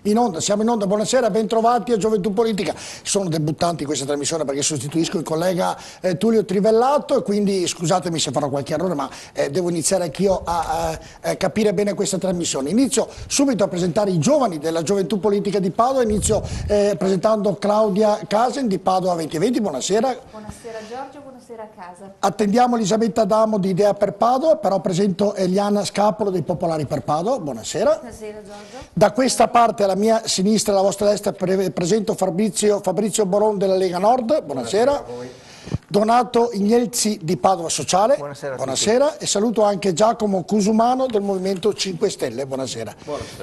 In onda, siamo in onda, buonasera, bentrovati a Gioventù Politica. Sono debuttante in questa trasmissione perché sostituisco il collega Tullio Trivellato e quindi scusatemi se farò qualche errore, ma devo iniziare anch'io a capire bene questa trasmissione. Inizio subito a presentare i giovani della Gioventù Politica di Padova, inizio presentando Claudia Casen di Padova 2020, buonasera. Buonasera Giorgio, buonasera a casa. Attendiamo Elisabetta Adamo di Idea per Padova, però presento Eliana Scapolo dei Popolari per Padova, buonasera. Buonasera Giorgio. Da questa parte, alla mia sinistra e alla vostra destra, presento Fabrizio Boron della Lega Nord, buonasera. Donato Ignelzi di Padova Sociale, buonasera. E saluto anche Giacomo Cusumano del Movimento 5 Stelle, buonasera.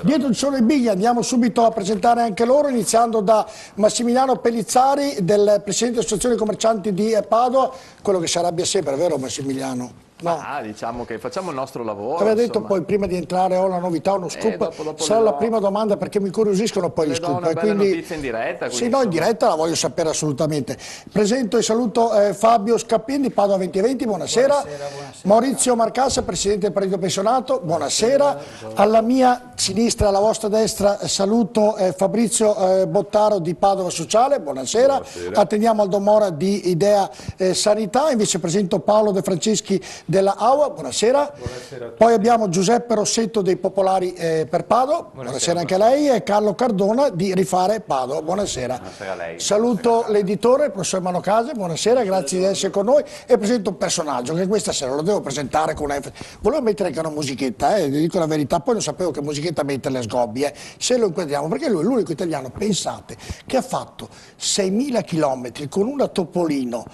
Dietro ci sono i bigli, andiamo subito a presentare anche loro, iniziando da Massimiliano Pellizzari, del Presidente dell'Associazione Commercianti di Padova, quello che si arrabbia sempre, vero Massimiliano? No. Diciamo che facciamo il nostro lavoro. Aveva detto poi prima di entrare ho una novità, uno scoop, dopo sarà la prima domanda perché mi incuriosiscono poi gli scoop. Una bella notizia in diretta. Sì, no, in diretta la voglio sapere assolutamente. Presento e saluto Fabio Scappin di Padova 2020, buonasera. Buonasera. Maurizio Marcassa, Presidente del Partito Pensionato, buonasera. Alla mia sinistra e alla vostra destra saluto Fabrizio Bottaro di Padova Sociale, buonasera. Attendiamo Aldo Mora di Idea Sanità, invece presento Paolo De Franceschi della AUA, buonasera. Buonasera. Poi abbiamo Giuseppe Rossetto dei Popolari per Padova, buonasera anche a lei, e Carlo Cardona di Rifare Padova, buonasera. Buonasera a lei. Saluto l'editore, il professor Mano Case, buonasera, grazie di essere con noi, e presento un personaggio che questa sera lo devo presentare con enfasi. Volevo mettere anche una musichetta, vi dico la verità, poi non sapevo che musichetta metterle a Sgobbi, se lo inquadriamo, perché lui è l'unico italiano, pensate, che ha fatto 6.000 chilometri con una Topolino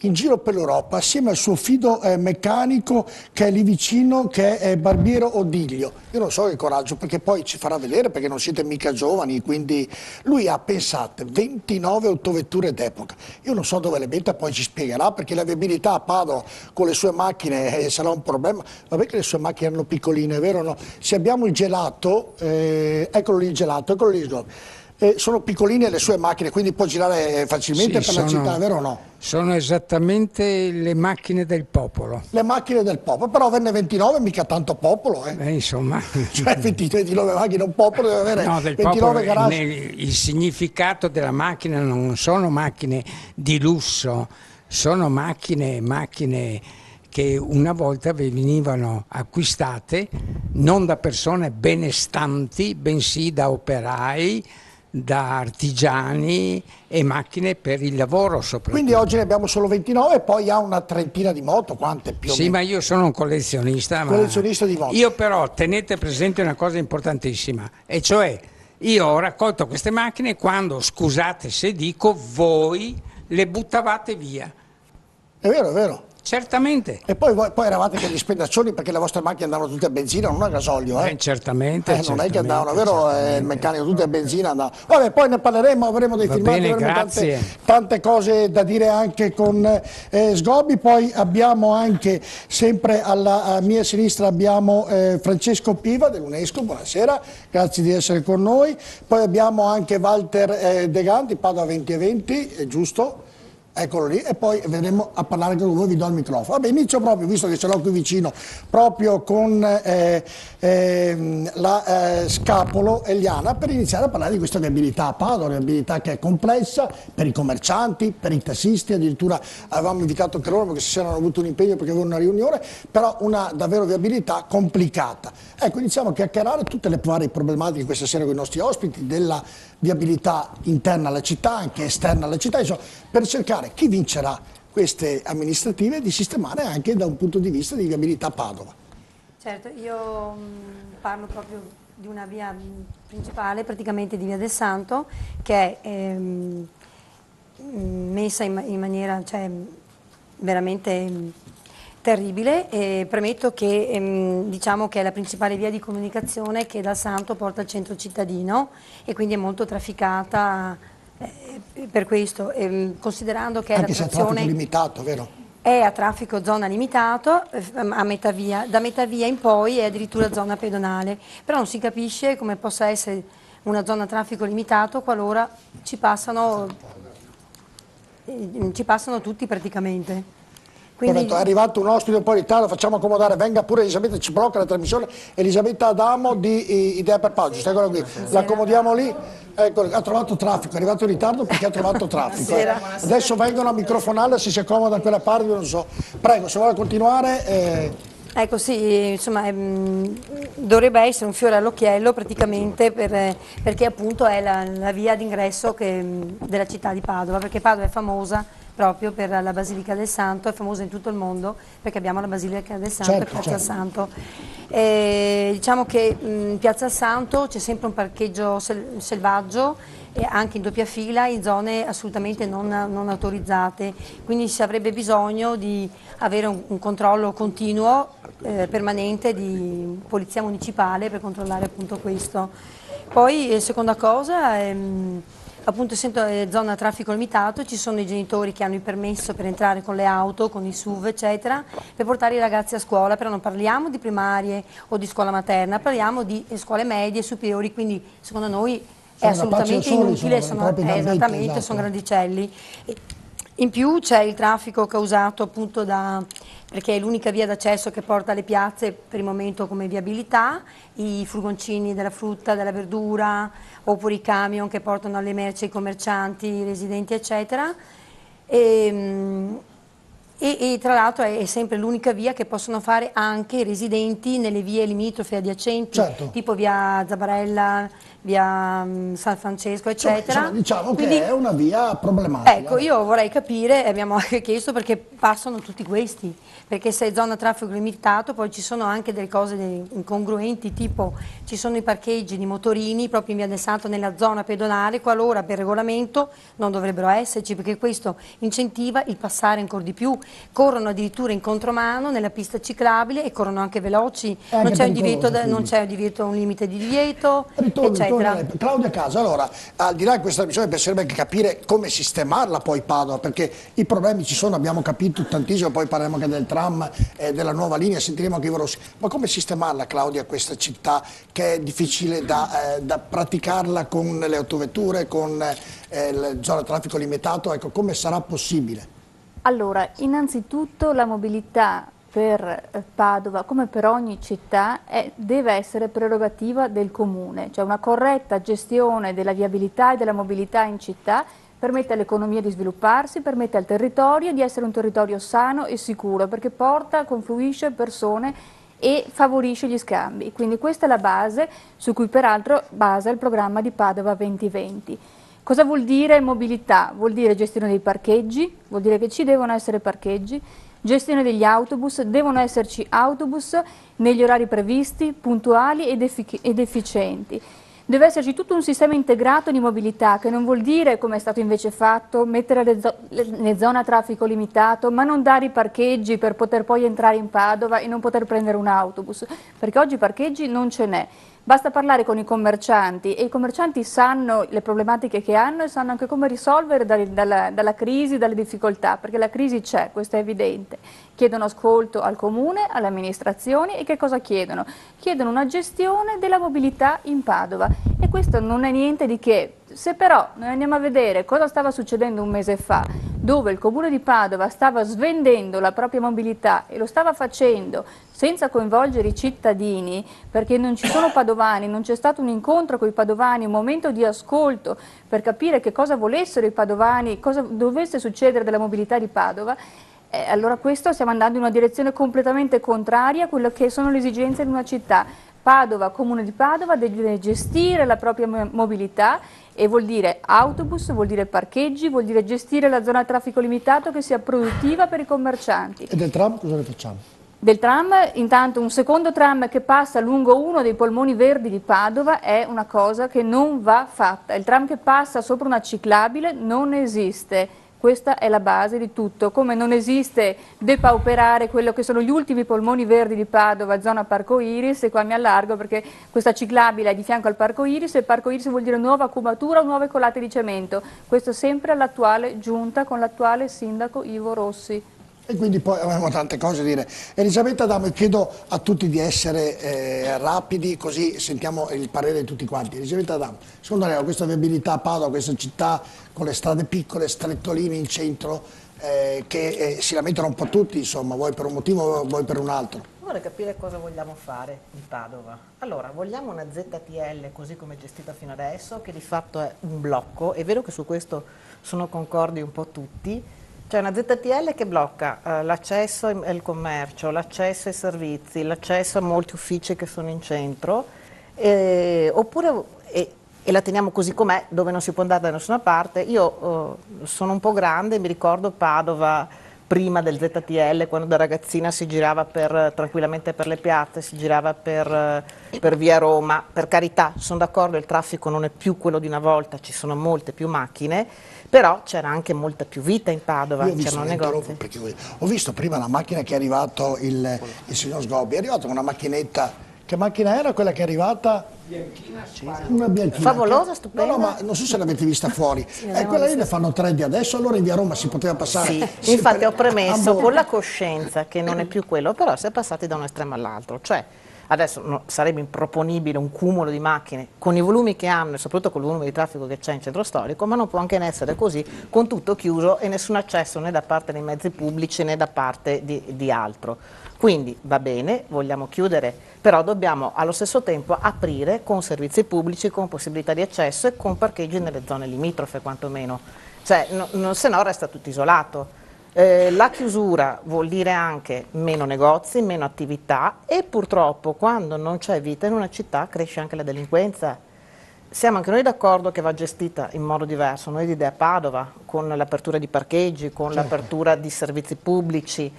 in giro per l'Europa assieme al suo fido meccanico che è lì vicino, che è Barbiero Odiglio. Io non so che coraggio, perché poi ci farà vedere, perché non siete mica giovani, quindi lui ha, pensate, 29 autovetture d'epoca. Io non so dove le metta, poi ci spiegherà, perché la viabilità a Padova con le sue macchine sarà un problema. Vabbè che le sue macchine erano piccoline, vero o no? Se abbiamo il gelato, eccolo lì il gelato, eccolo lì il Sgobbi. Sono piccoline le sue macchine, quindi può girare facilmente per la città, vero o no? Sono esattamente le macchine del popolo. Le macchine del popolo, però venne 29, mica tanto popolo. Insomma. Cioè 29 macchine, un popolo deve avere no, del 29 popolo, garage. Il significato della macchina non sono macchine di lusso, sono macchine che una volta venivano acquistate non da persone benestanti, bensì da operai, da artigiani e macchine per il lavoro soprattutto. Quindi oggi ne abbiamo solo 29 e poi ha una trentina di moto, quante più o meno? Sì, ma io sono un collezionista. Collezionista di moto. Io però tenete presente una cosa importantissima, e cioè io ho raccolto queste macchine quando, scusate se dico, voi le buttavate via. È vero, è vero. Certamente. E poi eravate che gli spendaccioni perché le vostre macchine andavano tutte a benzina, non a gasolio, certamente. Non è che andavano, vero? Il meccanico tutte a benzina andava. Vabbè, poi ne parleremo, avremo dei filmati, avremo tante cose da dire anche con Sgobbi. Poi abbiamo anche, sempre alla mia sinistra, abbiamo Francesco Piva dell'UNESCO, buonasera, grazie di essere con noi. Poi abbiamo anche Walter Degan di Padova 2020, è giusto? Eccolo lì, e poi vedremo a parlare con voi, vi do il microfono. Vabbè, inizio proprio, visto che ce l'ho qui vicino, proprio con la Scapolo Eliana, per iniziare a parlare di questa viabilità a Padova, una viabilità che è complessa per i commercianti, per i tassisti, addirittura avevamo invitato anche loro perché stasera hanno avuto un impegno perché avevano una riunione, però una davvero viabilità complicata. Ecco, iniziamo a chiacchierare tutte le varie problematiche questa sera con i nostri ospiti, della viabilità interna alla città, anche esterna alla città, insomma, per cercare chi vincerà queste amministrative di sistemare anche da un punto di vista di viabilità Padova. Certo, io parlo proprio di una via principale, praticamente di Via del Santo, che è messa in maniera veramente terribile, e premetto che diciamo che è la principale via di comunicazione che dal Santo porta al centro cittadino e quindi è molto trafficata per questo, considerando che anche la se è traffico limitato, vero? È a traffico zona limitato, a metà via, da metà via in poi è addirittura zona pedonale, però non si capisce come possa essere una zona a traffico limitato qualora ci passano tutti praticamente. Quindi, Corretto, è arrivato un ospite un po' in ritardo, facciamo accomodare, venga pure Elisabetta, ci blocca la trasmissione, Elisabetta Adamo di Idea per Paolo, giusto? Eccola qui, l'accomodiamo lì, ecco, ha trovato traffico, è arrivato in ritardo perché ha trovato traffico. Adesso vengono a microfonarla, se si accomoda da quella parte, non so. Prego, se vuole continuare... Ecco sì, insomma dovrebbe essere un fiore all'occhiello praticamente perché appunto è la via d'ingresso della città di Padova, perché Padova è famosa proprio per la Basilica del Santo, è famosa in tutto il mondo perché abbiamo la Basilica del Santo e Piazza Santo. Diciamo che in Piazza Santo c'è sempre un parcheggio selvaggio, e anche in doppia fila in zone assolutamente non autorizzate, quindi si avrebbe bisogno di avere un controllo continuo, permanente di polizia municipale per controllare appunto questo. Poi seconda cosa, appunto essendo zona a traffico limitato ci sono i genitori che hanno il permesso per entrare con le auto, con i SUV eccetera, per portare i ragazzi a scuola, però non parliamo di primarie o di scuola materna, parliamo di scuole medie e superiori, quindi secondo noi è assolutamente inutile, esattamente, sono grandicelli. In più c'è il traffico causato appunto perché è l'unica via d'accesso che porta alle piazze per il momento come viabilità, i furgoncini della frutta, della verdura, oppure i camion che portano alle merci ai commercianti, i residenti eccetera. E tra l'altro è sempre l'unica via che possono fare anche i residenti nelle vie limitrofe adiacenti, tipo via Zabarella, via San Francesco, eccetera. Insomma, diciamo che è una via problematica. Ecco, io vorrei capire, abbiamo anche chiesto perché passano tutti questi, perché se è zona a traffico limitato poi ci sono anche delle cose incongruenti, tipo ci sono i parcheggi di motorini proprio in via del Santo nella zona pedonale, qualora per regolamento non dovrebbero esserci, perché questo incentiva il passare ancora di più. Corrono addirittura in contromano nella pista ciclabile e corrono anche veloci, non c'è un limite di divieto, eccetera. Claudia Casa, allora, al di là di questa missione piacerebbe anche capire come sistemarla poi Padova, perché i problemi ci sono, abbiamo capito tantissimo, poi parleremo anche del tram, della nuova linea, sentiremo anche i Rossi, ma come sistemarla Claudia questa città che è difficile da praticarla con le autovetture, con le zone a traffico limitato, ecco, come sarà possibile? Allora, innanzitutto la mobilità per Padova, come per ogni città, deve essere prerogativa del comune, cioè una corretta gestione della viabilità e della mobilità in città permette all'economia di svilupparsi, permette al territorio di essere un territorio sano e sicuro, perché confluisce persone e favorisce gli scambi. Quindi questa è la base su cui peraltro basa il programma di Padova 2020. Cosa vuol dire mobilità? Vuol dire gestione dei parcheggi, vuol dire che ci devono essere parcheggi, gestione degli autobus, devono esserci autobus negli orari previsti, puntuali ed efficienti. Deve esserci tutto un sistema integrato di mobilità, che non vuol dire, come è stato invece fatto, mettere le zone a traffico limitato, ma non dare i parcheggi per poter poi entrare in Padova e non poter prendere un autobus, perché oggi parcheggi non ce n'è. Basta parlare con i commercianti e i commercianti sanno le problematiche che hanno e sanno anche come risolvere dalla crisi, dalle difficoltà, perché la crisi c'è, questo è evidente. Chiedono ascolto al comune, alle amministrazioni e che cosa chiedono? Chiedono una gestione della mobilità in Padova e questo non è niente di che. Se però noi andiamo a vedere cosa stava succedendo un mese fa, dove il comune di Padova stava svendendo la propria mobilità e lo stava facendo senza coinvolgere i cittadini, perché non ci sono padovani, non c'è stato un incontro con i padovani, un momento di ascolto per capire che cosa volessero i padovani, cosa dovesse succedere della mobilità di Padova, allora questo stiamo andando in una direzione completamente contraria a quello che sono le esigenze di una città. Padova, Comune di Padova, deve gestire la propria mobilità e vuol dire autobus, vuol dire parcheggi, vuol dire gestire la zona a traffico limitato che sia produttiva per i commercianti. E del tram cosa ne facciamo? Del tram, intanto un secondo tram che passa lungo uno dei polmoni verdi di Padova è una cosa che non va fatta. Il tram che passa sopra una ciclabile non esiste. Questa è la base di tutto, come non esiste depauperare quello che sono gli ultimi polmoni verdi di Padova, zona Parco Iris, e qua mi allargo perché questa ciclabile è di fianco al Parco Iris e Parco Iris vuol dire nuova cubatura o nuove colate di cemento. Questo sempre all'attuale giunta con l'attuale sindaco Ivo Rossi. E quindi poi avremo tante cose da dire. Elisabetta Adamo, chiedo a tutti di essere rapidi, così sentiamo il parere di tutti quanti. Elisabetta Adamo, secondo lei questa viabilità a Padova, questa città con le strade piccole, strettoline in centro, che si lamentano un po' tutti, insomma, vuoi per un motivo, vuoi per un altro? Vorrei capire cosa vogliamo fare in Padova. Allora, vogliamo una ZTL così come è gestita fino adesso, che di fatto è un blocco, è vero che su questo sono concordi un po' tutti. C'è una ZTL che blocca l'accesso al commercio, l'accesso ai servizi, l'accesso a molti uffici che sono in centro, oppure la teniamo così com'è, dove non si può andare da nessuna parte. Io sono un po' grande, mi ricordo Padova prima del ZTL, quando da ragazzina si girava tranquillamente per le piazze, si girava per via Roma. Per carità, sono d'accordo, il traffico non è più quello di una volta, ci sono molte più macchine, però c'era anche molta più vita in Padova, c'erano negozi. Ho visto prima la macchina che è arrivato il signor Sgobbi, è arrivato con una macchinetta, che macchina era quella che è arrivata? Bianchina, una bianchina. Favolosa, stupenda. No, ma non so se l'avete vista fuori. Quella lì ne fanno 3 di adesso, allora in via Roma si poteva passare. Sì, infatti ho premesso con la coscienza che non è più quello, però si è passati da un estremo all'altro. Cioè, adesso sarebbe improponibile un cumulo di macchine con i volumi che hanno e soprattutto con il volume di traffico che c'è in centro storico, ma non può anche essere così, con tutto chiuso e nessun accesso né da parte dei mezzi pubblici né da parte di altro. Quindi va bene, vogliamo chiudere, però dobbiamo allo stesso tempo aprire con servizi pubblici, con possibilità di accesso e con parcheggi nelle zone limitrofe quantomeno, cioè, se no resta tutto isolato. La chiusura vuol dire anche meno negozi, meno attività e purtroppo quando non c'è vita in una città cresce anche la delinquenza. Siamo anche noi d'accordo che va gestita in modo diverso, noi di Idea Padova, con l'apertura di parcheggi, con l'apertura di servizi pubblici,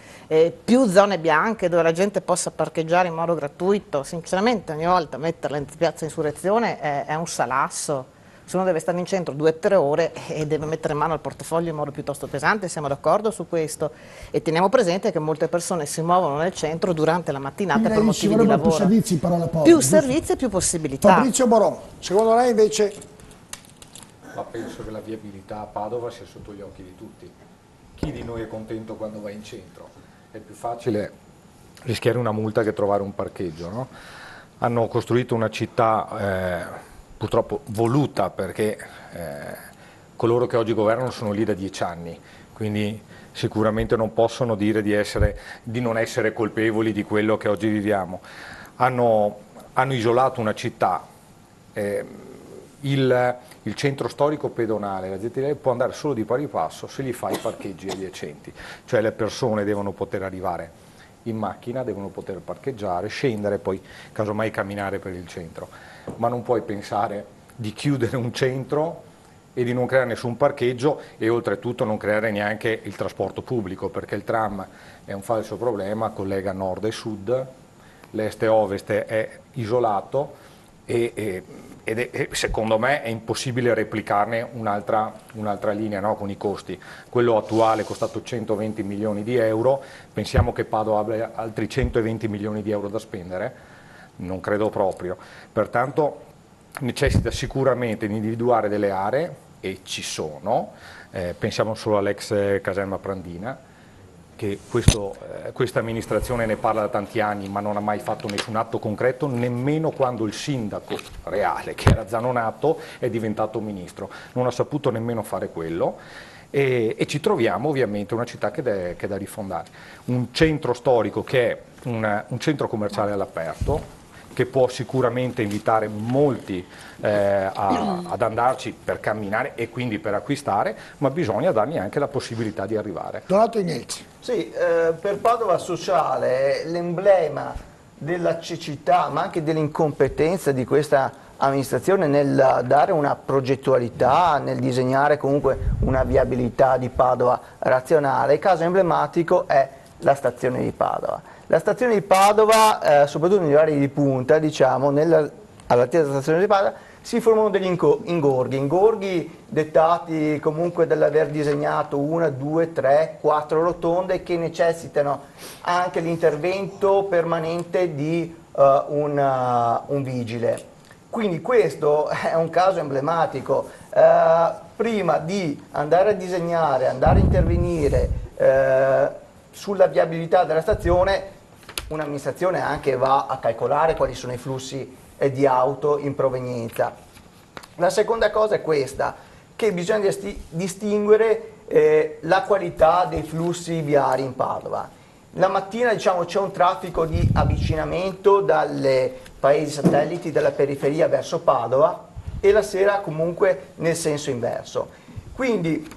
più zone bianche dove la gente possa parcheggiare in modo gratuito. Sinceramente ogni volta metterla in piazza Insurrezione è un salasso. Se uno deve stare in centro 2 o 3 ore e deve mettere in mano al portafoglio in modo piuttosto pesante, siamo d'accordo su questo e teniamo presente che molte persone si muovono nel centro durante la mattinata per motivi di lavoro. Più servizi, parola povera. Più servizi e più possibilità. Fabrizio Boron, secondo lei invece? Ma penso che la viabilità a Padova sia sotto gli occhi di tutti. Chi di noi è contento quando va in centro? È più facile rischiare una multa che trovare un parcheggio, no? Hanno costruito una città purtroppo voluta perché coloro che oggi governano sono lì da 10 anni, quindi sicuramente non possono dire di non essere colpevoli di quello che oggi viviamo. Hanno isolato una città, il centro storico pedonale, la ZTL può andare solo di pari passo se gli fa i parcheggi adiacenti, cioè le persone devono poter arrivare in macchina, devono poter parcheggiare, scendere e poi casomai camminare per il centro. Ma non puoi pensare di chiudere un centro e di non creare nessun parcheggio e oltretutto non creare neanche il trasporto pubblico, perché il tram è un falso problema, collega nord e sud, l'est e ovest è isolato e secondo me è impossibile replicarne un'altra linea, no? Con i costi. Quello attuale è costato 120 milioni di euro, pensiamo che Padova abbia altri 120 milioni di euro da spendere? Non credo proprio. Pertanto necessita sicuramente di individuare delle aree, e ci sono, pensiamo solo all'ex caserma Prandina, che questa amministrazione ne parla da tanti anni ma non ha mai fatto nessun atto concreto, nemmeno quando il sindaco reale, che era Zanonato, è diventato ministro, non ha saputo nemmeno fare quello. E ci troviamo ovviamente una città che è da rifondare, un centro storico che è un centro commerciale all'aperto, che può sicuramente invitare molti ad andarci per camminare e quindi per acquistare, ma bisogna dargli anche la possibilità di arrivare. Donato Ignelzi. Sì, per Padova Sociale l'emblema della cecità ma anche dell'incompetenza di questa amministrazione nel dare una progettualità, nel disegnare comunque una viabilità di Padova razionale. Il caso emblematico è la stazione di Padova. La stazione di Padova, soprattutto negli orari di punta, diciamo, all'altezza della stazione di Padova, si formano degli ingorghi dettati comunque dall'aver disegnato 1, 2, 3, 4 rotonde che necessitano anche l'intervento permanente di un vigile. Quindi questo è un caso emblematico. Prima di andare a disegnare, andare a intervenire, sulla viabilità della stazione un'amministrazione anche va a calcolare quali sono i flussi di auto in provenienza. La seconda cosa è questa, che bisogna distinguere la qualità dei flussi viari in Padova. La mattina diciamo, c'è un traffico di avvicinamento dalle paesi satelliti della periferia verso Padova e la sera comunque nel senso inverso. Quindi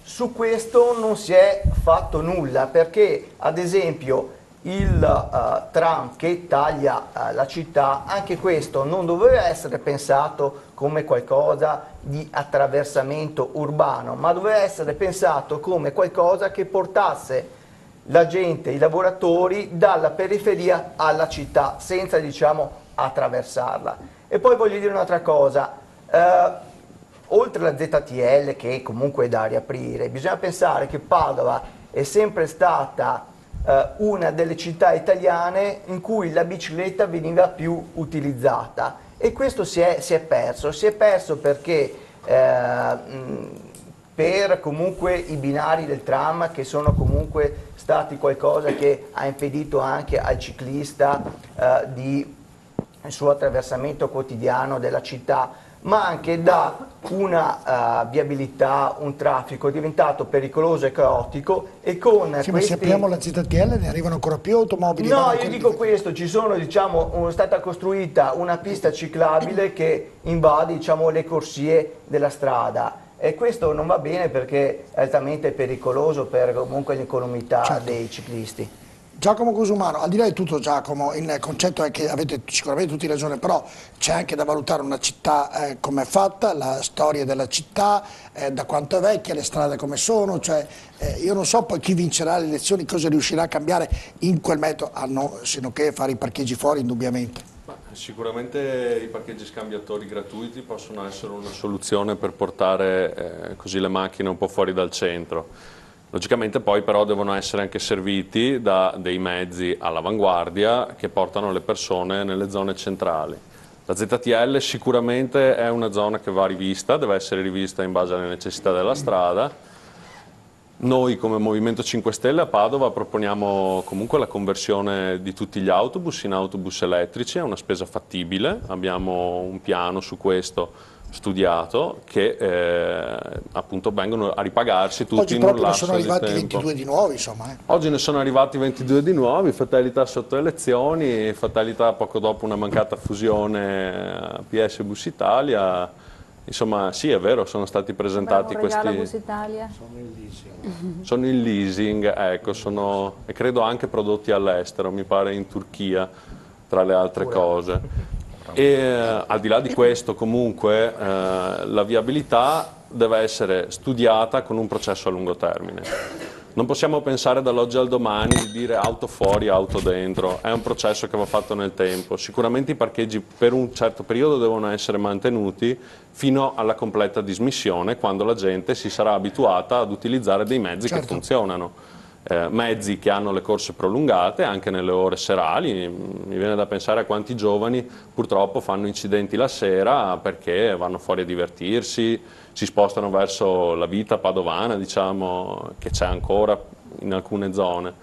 su questo non si è fatto nulla perché ad esempio il tram che taglia la città, anche questo non doveva essere pensato come qualcosa di attraversamento urbano, ma doveva essere pensato come qualcosa che portasse la gente, i lavoratori dalla periferia alla città senza diciamo attraversarla. E poi voglio dire un'altra cosa, oltre alla ZTL che comunque è da riaprire, bisogna pensare che Padova è sempre stata una delle città italiane in cui la bicicletta veniva più utilizzata e questo si è perso perché per comunque i binari del tram che sono comunque stati qualcosa che ha impedito anche al ciclista il suo attraversamento quotidiano della città, ma anche da una viabilità, un traffico diventato pericoloso e caotico e con sì, ma se apriamo la ZTL ne arrivano ancora più automobili? No, io dico questo, ci sono, diciamo, è stata costruita una pista ciclabile che invade diciamo, le corsie della strada e questo non va bene perché è altamente pericoloso per comunque l'incolumità dei ciclisti. Giacomo Cosumano, al di là di tutto Giacomo, il concetto è che avete sicuramente tutti ragione, però c'è anche da valutare una città come è fatta, la storia della città, da quanto è vecchia, le strade come sono, cioè, io non so poi chi vincerà le elezioni, cosa riuscirà a cambiare in quel metodo, se non che fare i parcheggi fuori indubbiamente. Sicuramente i parcheggi scambiatori gratuiti possono essere una soluzione per portare così le macchine un po' fuori dal centro. Logicamente poi però devono essere anche serviti da dei mezzi all'avanguardia che portano le persone nelle zone centrali. La ZTL sicuramente è una zona che va rivista, deve essere rivista in base alle necessità della strada. Noi come Movimento 5 Stelle a Padova proponiamo comunque la conversione di tutti gli autobus in autobus elettrici, è una spesa fattibile, abbiamo un piano su questo studiato che appunto vengono a ripagarsi tutti oggi in un proprio ne lasso sono di arrivati tempo. 22 di nuovi insomma. Oggi ne sono arrivati 22 di nuovi, fatalità sotto elezioni, fatalità poco dopo una mancata fusione a PS Bus Italia, insomma sì è vero, sono stati presentati questi... Bus Italia. Sono in leasing, ecco, sono e credo anche prodotti all'estero, mi pare in Turchia tra le altre cose. E al di là di questo comunque la viabilità deve essere studiata con un processo a lungo termine. Non possiamo pensare dall'oggi al domani di dire auto fuori, auto dentro, è un processo che va fatto nel tempo. Sicuramente i parcheggi per un certo periodo devono essere mantenuti fino alla completa dismissione, quando la gente si sarà abituata ad utilizzare dei mezzi che funzionano. Mezzi che hanno le corse prolungate anche nelle ore serali, mi viene da pensare a quanti giovani purtroppo fanno incidenti la sera perché vanno fuori a divertirsi, si spostano verso la vita padovana, diciamo, che c'è ancora in alcune zone.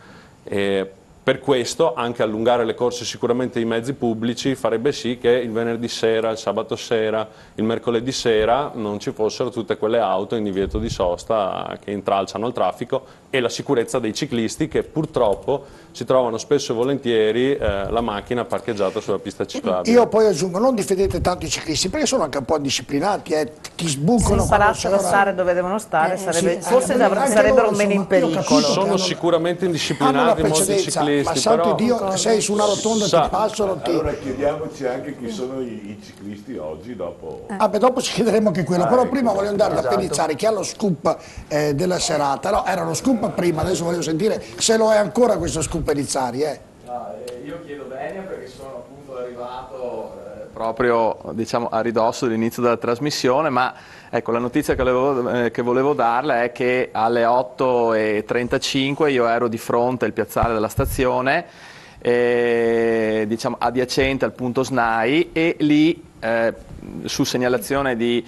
E per questo anche allungare le corse sicuramente dei mezzi pubblici farebbe sì che il venerdì sera, il sabato sera, il mercoledì sera non ci fossero tutte quelle auto in divieto di sosta che intralciano il traffico e la sicurezza dei ciclisti che purtroppo si trovano spesso e volentieri la macchina parcheggiata sulla pista ciclabile. Io poi aggiungo, non difendete tanto i ciclisti perché sono anche un po' disciplinati, ti sbucano. Se imparassero a stare dove devono stare, forse sarebbero meno in pericolo. Sono sicuramente indisciplinati molti ciclisti. Ma santo Dio, sei su una rotonda e ti passano. Allora chiediamoci anche chi sono i ciclisti oggi dopo. Dopo ci chiederemo anche quello, però prima voglio andare da Pellizzari che ha lo scoop della serata. No, era lo scoop prima, adesso voglio sentire se lo è ancora questo scoop Pellizzari. Io chiedo venia perché sono appunto arrivato proprio diciamo, a ridosso dell'inizio della trasmissione, ma ecco, la notizia che volevo darle è che alle 8:35 io ero di fronte al piazzale della stazione, diciamo adiacente al punto SNAI, e lì su segnalazione di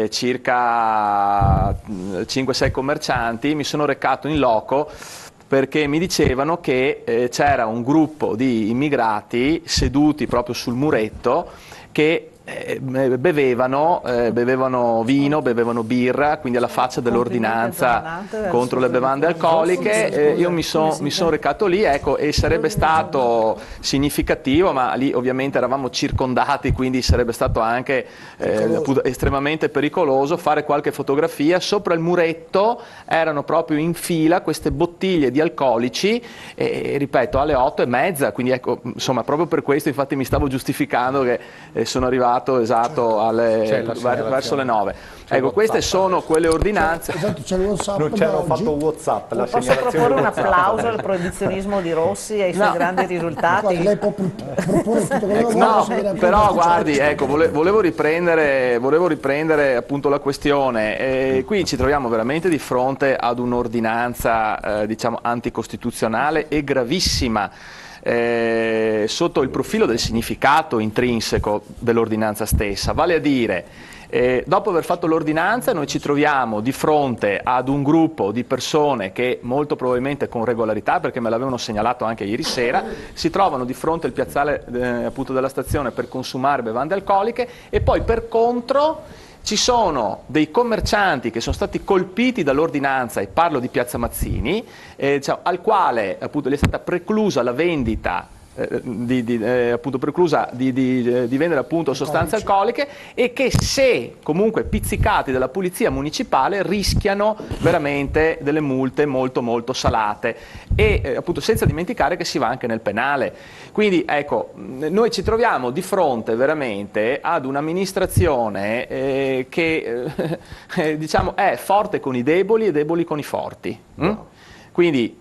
circa 5-6 commercianti mi sono recato in loco perché mi dicevano che c'era un gruppo di immigrati seduti proprio sul muretto che bevevano vino, bevevano birra, quindi alla faccia dell'ordinanza contro le bevande alcoliche. Io mi son recato lì, ecco, e sarebbe stato significativo, ma lì ovviamente eravamo circondati, quindi sarebbe stato anche estremamente pericoloso fare qualche fotografia. Sopra il muretto erano proprio in fila queste bottiglie di alcolici, e ripeto, alle 8:30, quindi ecco, insomma, proprio per questo infatti mi stavo giustificando che sono arrivato esatto verso le 9. Ecco, queste sono quelle ordinanze. C'è il WhatsApp. Non c'era fatto WhatsApp, la Posso segnalazione proporre un WhatsApp. applauso al proibizionismo di Rossi e ai suoi grandi risultati? Lei può proporre tutto quello che No, vuole, però guardi, ecco, volevo riprendere appunto la questione. Qui ci troviamo veramente di fronte ad un'ordinanza diciamo anticostituzionale e gravissima. Sotto il profilo del significato intrinseco dell'ordinanza stessa, vale a dire, dopo aver fatto l'ordinanza noi ci troviamo di fronte ad un gruppo di persone che molto probabilmente con regolarità, perché me l'avevano segnalato anche ieri sera, si trovano di fronte al piazzale appunto della stazione per consumare bevande alcoliche, e poi per contro ci sono dei commercianti che sono stati colpiti dall'ordinanza, e parlo di Piazza Mazzini, diciamo, al quale appunto gli è stata preclusa la vendita appunto preclusa di vendere appunto sostanze alcoliche, e che se comunque pizzicati dalla polizia municipale rischiano veramente delle multe molto molto salate, e appunto senza dimenticare che si va anche nel penale. Quindi ecco, noi ci troviamo di fronte veramente ad un'amministrazione che diciamo è forte con i deboli e deboli con i forti. Quindi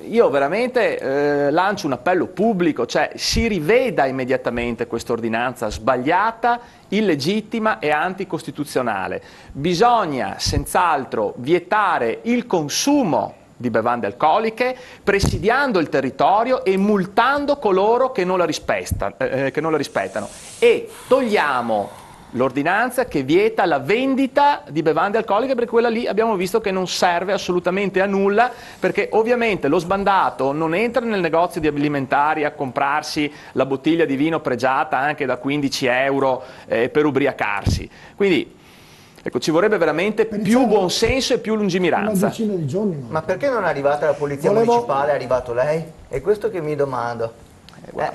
io veramente lancio un appello pubblico, cioè si riveda immediatamente questa ordinanza sbagliata, illegittima e anticostituzionale. Bisogna senz'altro vietare il consumo di bevande alcoliche, presidiando il territorio e multando coloro che non la rispettano, e togliamo l'ordinanza che vieta la vendita di bevande alcoliche, perché quella lì abbiamo visto che non serve assolutamente a nulla, perché ovviamente lo sbandato non entra nel negozio di alimentari a comprarsi la bottiglia di vino pregiata anche da 15 euro per ubriacarsi. Quindi ecco, ci vorrebbe veramente più buonsenso e più lungimiranza. Una decina di giorni. Ma perché non è arrivata la polizia municipale, è arrivato lei? È questo che mi domando.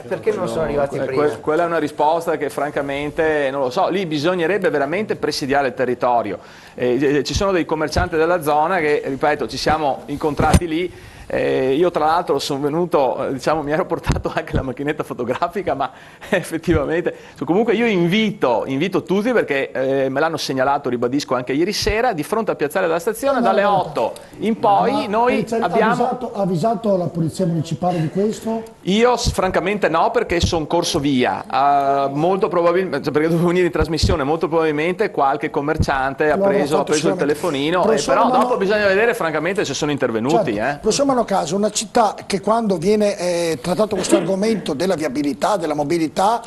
Perché non sono arrivati prima? Quella è una risposta che francamente non lo so. Lì bisognerebbe veramente presidiare il territorio. Ci sono dei commercianti della zona che, ripeto, ci siamo incontrati lì. Io tra l'altro sono venuto, diciamo, mi ero portato anche la macchinetta fotografica, ma effettivamente, comunque io invito tutti, perché me l'hanno segnalato, ribadisco, anche ieri sera, di fronte al piazzale della stazione, dalle 8 in poi noi abbiamo... Ha avvisato la polizia municipale di questo? Io francamente no, perché sono corso via, molto probabilmente, perché dovevo venire in trasmissione, molto probabilmente qualche commerciante ha preso il telefonino, però dopo bisogna vedere francamente se sono intervenuti. Certo. Caso, una città che quando viene trattato questo argomento della viabilità, della mobilità,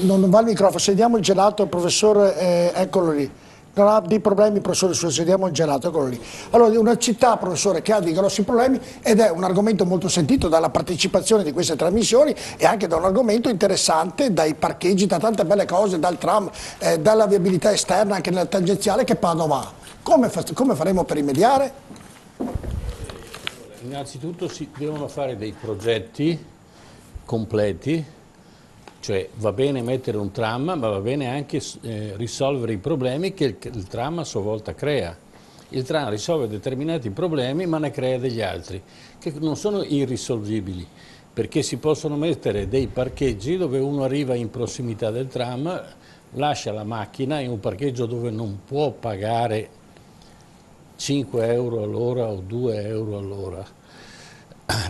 non va il microfono, sediamo il gelato, il professore, eccolo lì. Non ha dei problemi, professore, sediamo il gelato, eccolo lì. Allora, una città, professore, che ha dei grossi problemi, ed è un argomento molto sentito dalla partecipazione di queste trasmissioni, e anche da un argomento interessante, dai parcheggi, da tante belle cose, dal tram, dalla viabilità esterna, anche nel tangenziale, che Padova ha. Come faremo per rimediare? Innanzitutto si devono fare dei progetti completi, cioè va bene mettere un tram, ma va bene anche risolvere i problemi che il tram a sua volta crea. Il tram risolve determinati problemi, ma ne crea degli altri, che non sono irrisolvibili, perché si possono mettere dei parcheggi dove uno arriva in prossimità del tram, lascia la macchina in un parcheggio dove non può pagare 5 euro all'ora o 2 euro all'ora,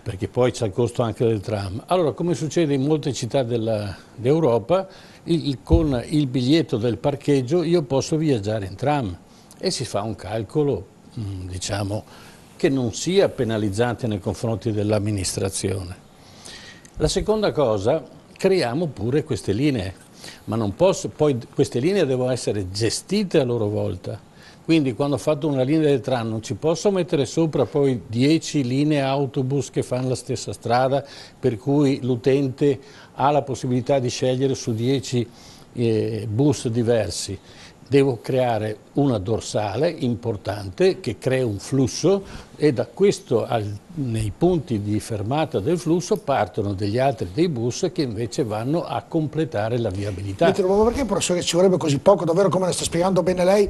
perché poi c'è il costo anche del tram. Allora, come succede in molte città d'Europa, con il biglietto del parcheggio io posso viaggiare in tram, e si fa un calcolo, diciamo, che non sia penalizzante nei confronti dell'amministrazione. La seconda cosa, creiamo pure queste linee, ma non posso, poi queste linee devono essere gestite a loro volta. Quindi quando ho fatto una linea del tram non ci posso mettere sopra poi 10 linee autobus che fanno la stessa strada, per cui l'utente ha la possibilità di scegliere su 10 bus diversi. Devo creare una dorsale importante che crea un flusso e da questo nei punti di fermata del flusso partono degli altri dei bus che invece vanno a completare la viabilità. Ma perché professore ci vorrebbe così poco, davvero come la sta spiegando bene lei,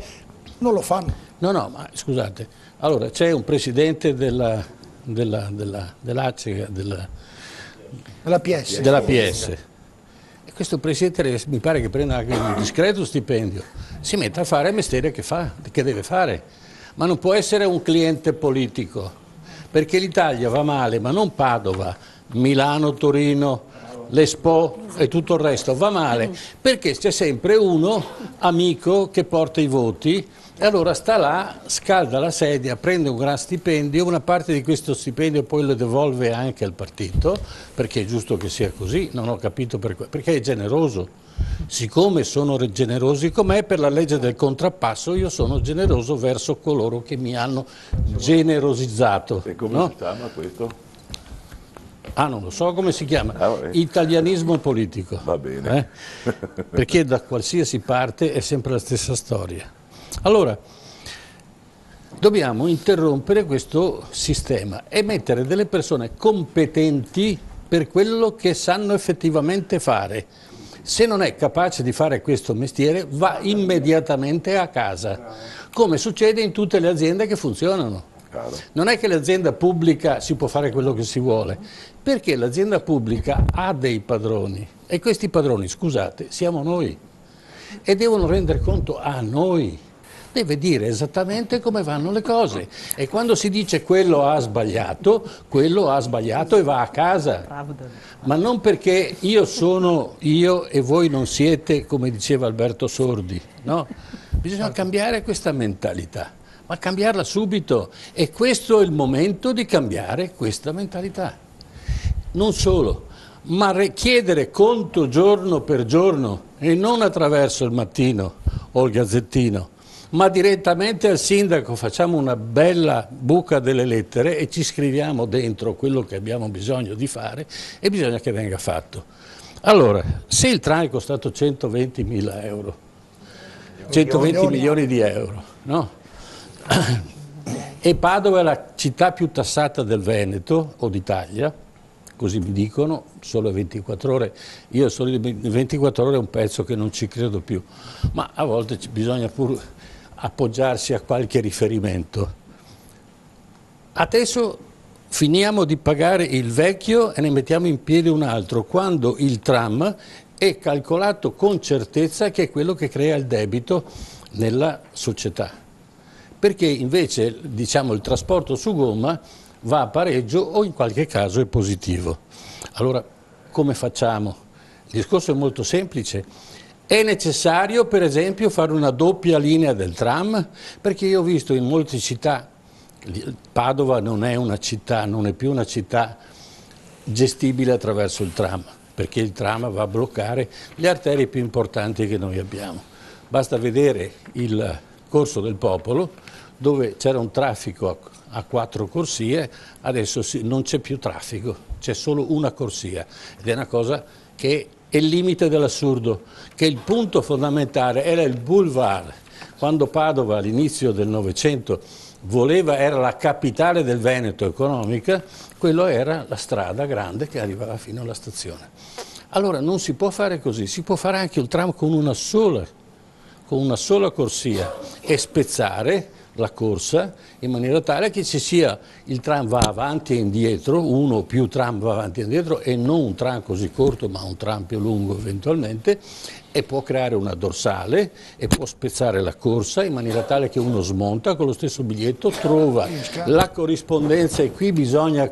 non lo fanno? No, ma scusate, allora c'è un presidente dell'ACE, della PS. E questo presidente mi pare che prenda anche un discreto stipendio, si mette a fare il mestiere che deve fare, ma non può essere un cliente politico, perché l'Italia va male, ma non Padova, Milano, Torino, l'Expo e tutto il resto va male, perché c'è sempre uno amico che porta i voti e allora sta là, scalda la sedia, prende un gran stipendio, una parte di questo stipendio poi lo devolve anche al partito, perché è giusto che sia così, non ho capito perché è generoso. Siccome sono generosi com'è, per la legge del contrappasso io sono generoso verso coloro che mi hanno generosizzato. E come si chiama questo? Ah, non lo so come si chiama, italianismo politico. Va bene. Perché da qualsiasi parte è sempre la stessa storia. Allora, dobbiamo interrompere questo sistema e mettere delle persone competenti per quello che sanno effettivamente fare. Se non è capace di fare questo mestiere, va immediatamente a casa, come succede in tutte le aziende che funzionano. Non è che l'azienda pubblica si può fare quello che si vuole, perché l'azienda pubblica ha dei padroni e questi padroni, scusate, siamo noi e devono rendere conto a noi. Deve dire esattamente come vanno le cose e quando si dice quello ha sbagliato e va a casa, ma non perché io sono io e voi non siete, come diceva Alberto Sordi, no? Bisogna cambiare questa mentalità, ma cambiarla subito e questo è il momento di cambiare questa mentalità. Non solo, ma chiedere conto giorno per giorno e non attraverso il Mattino o il Gazzettino, ma direttamente al sindaco, facciamo una bella buca delle lettere e ci scriviamo dentro quello che abbiamo bisogno di fare e bisogna che venga fatto. Allora, se il tram è costato 120.000 euro, 120 milioni di euro, no? E Padova è la città più tassata del Veneto o d'Italia, così mi dicono, solo 24 ore, io solo 24 ore è un pezzo che non ci credo più, ma a volte bisogna pure appoggiarsi a qualche riferimento. Adesso finiamo di pagare il vecchio e ne mettiamo in piedi un altro, quando il tram è calcolato con certezza che è quello che crea il debito nella società. Perché invece, diciamo, il trasporto su gomma va a pareggio o in qualche caso è positivo. Allora, come facciamo? Il discorso è molto semplice. È necessario, per esempio, fare una doppia linea del tram? Perché io ho visto in molte città, Padova non è una città, non è più una città gestibile attraverso il tram, perché il tram va a bloccare le arterie più importanti che noi abbiamo. Basta vedere il Corso del Popolo, dove c'era un traffico a 4 corsie, adesso non c'è più traffico, c'è solo una corsia ed è una cosa che è il limite dell'assurdo, che il punto fondamentale era il boulevard. Quando Padova all'inizio del Novecento era la capitale del Veneto economica, quello era la strada grande che arrivava fino alla stazione. Allora non si può fare così, si può fare anche il tram con una sola corsia e spezzare la corsa in maniera tale che ci sia il tram va avanti e indietro, uno o più tram va avanti e indietro e non un tram così corto ma un tram più lungo eventualmente, e può creare una dorsale e può spezzare la corsa in maniera tale che uno smonta con lo stesso biglietto, trova la corrispondenza e qui bisogna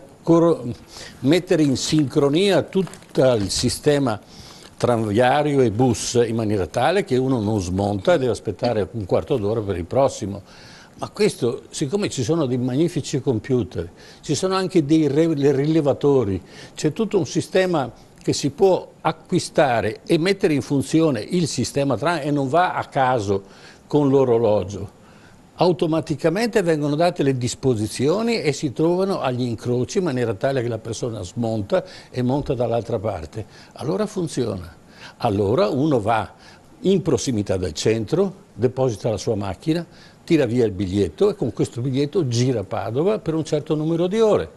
mettere in sincronia tutto il sistema tranviario e bus in maniera tale che uno non smonta e deve aspettare un quarto d'ora per il prossimo. Ma questo, siccome ci sono dei magnifici computer, ci sono anche dei rilevatori, c'è tutto un sistema che si può acquistare e mettere in funzione il sistema tram e non va a caso con l'orologio. automaticamente vengono date le disposizioni e si trovano agli incroci in maniera tale che la persona smonta e monta dall'altra parte. Allora funziona. Allora uno va in prossimità del centro, deposita la sua macchina, tira via il biglietto e con questo biglietto gira a Padova per un certo numero di ore.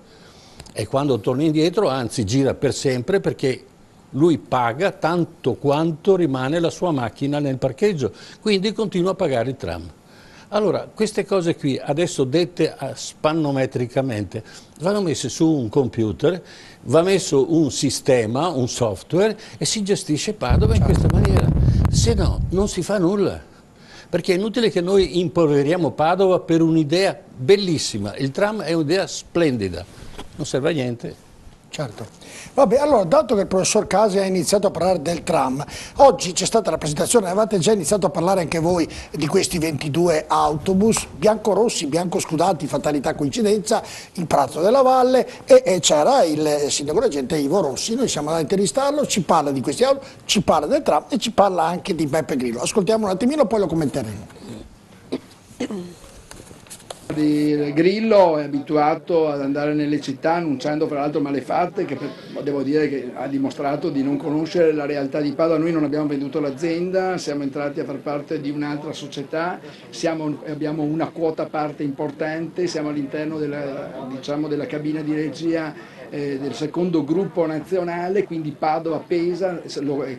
E quando torna indietro, anzi, gira per sempre, perché lui paga tanto quanto rimane la sua macchina nel parcheggio, quindi continua a pagare il tram. Allora, queste cose qui, adesso dette spannometricamente, vanno messe su un computer, va messo un sistema, un software, e si gestisce Padova in questa maniera. Se no, non si fa nulla. Perché è inutile che noi impoveriamo Padova per un'idea bellissima. Il tram è un'idea splendida, non serve a niente. Certo. Vabbè, allora, dato che il professor Casi ha iniziato a parlare del tram, oggi c'è stata la presentazione, avete già iniziato a parlare anche voi di questi 22 autobus, bianco-rossi, bianco-scudati, fatalità coincidenza, in Prato della Valle, e c'era il sindaco reggente Ivo Rossi, noi siamo andati a intervistarlo, ci parla di questi autobus, ci parla del tram e ci parla anche di Beppe Grillo. Ascoltiamo un attimino, poi lo commenteremo. Grillo è abituato ad andare nelle città annunciando fra l'altro malefatte, che devo dire che ha dimostrato di non conoscere la realtà di Padova. Noi non abbiamo venduto l'azienda, siamo entrati a far parte di un'altra società, abbiamo una quota parte importante, siamo all'interno della cabina di regia del secondo gruppo nazionale, quindi Padova pesa,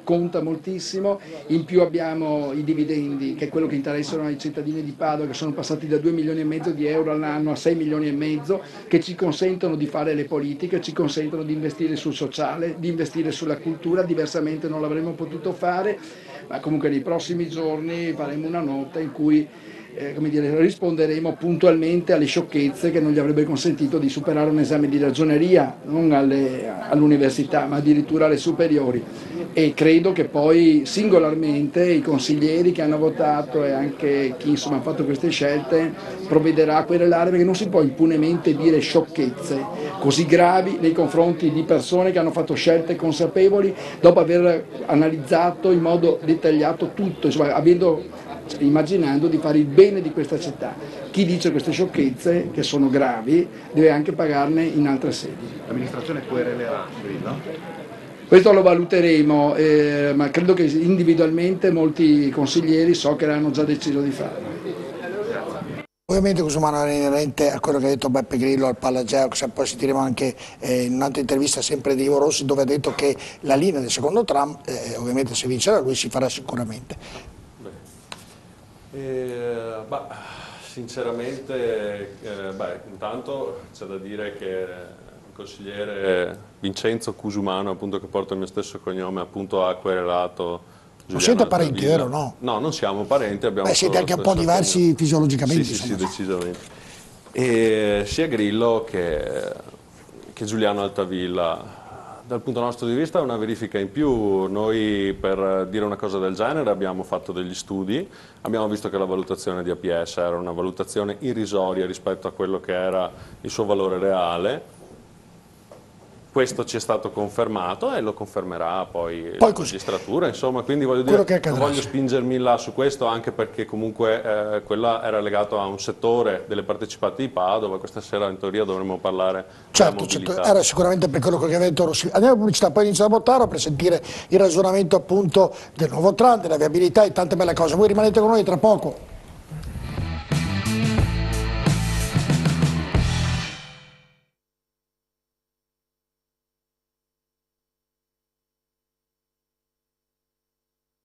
conta moltissimo. In più abbiamo i dividendi, che è quello che interessano ai cittadini di Padova, che sono passati da 2,5 milioni di euro all'anno a 6,5 milioni, che ci consentono di fare le politiche, ci consentono di investire sul sociale, di investire sulla cultura. Diversamente non l'avremmo potuto fare, ma comunque nei prossimi giorni faremo una nota in cui risponderemo puntualmente alle sciocchezze che non gli avrebbe consentito di superare un esame di ragioneria, non all'università, ma addirittura alle superiori. E credo che poi singolarmente i consiglieri che hanno votato e anche chi insomma ha fatto queste scelte provvederà a querelare, perché non si può impunemente dire sciocchezze così gravi nei confronti di persone che hanno fatto scelte consapevoli dopo aver analizzato in modo dettagliato tutto, insomma, immaginando di fare il bene di questa città. Chi dice queste sciocchezze, che sono gravi, deve anche pagarne in altre sedi. L'amministrazione querelerà Grillo? Questo lo valuteremo, ma credo che individualmente molti consiglieri so che hanno già deciso di farlo. Ovviamente questo mano è inerente a quello che ha detto Beppe Grillo al Palageo, che poi sentiremo anche in un'altra intervista sempre di Ivo Rossi, dove ha detto che la linea del secondo tram, ovviamente se vincerà lui, si farà sicuramente. Sinceramente, intanto c'è da dire che il consigliere Vincenzo Cusumano, appunto, che porta il mio stesso cognome, appunto, ha querelato Giuliano. Non siete parenti, vero? No? No, non siamo parenti. Abbiamo siete anche un po' diversi fisiologicamente. Sì, decisamente. E sia Grillo che Giuliano Altavilla, dal punto nostro di vista è una verifica in più. Noi, per dire una cosa del genere, abbiamo fatto degli studi, abbiamo visto che la valutazione di APS era una valutazione irrisoria rispetto a quello che era il suo valore reale. Questo ci è stato confermato e lo confermerà poi la magistratura, insomma, quindi voglio dire, non voglio spingermi là su questo, anche perché comunque quella era legato a un settore delle partecipate di Padova. Questa sera in teoria dovremmo parlare della mobilità. Era sicuramente per quello che aveva detto Rossi. Andiamo a pubblicità, poi inizia a Bottaro per sentire il ragionamento appunto del nuovo tram, della viabilità e tante belle cose. Voi rimanete con noi tra poco.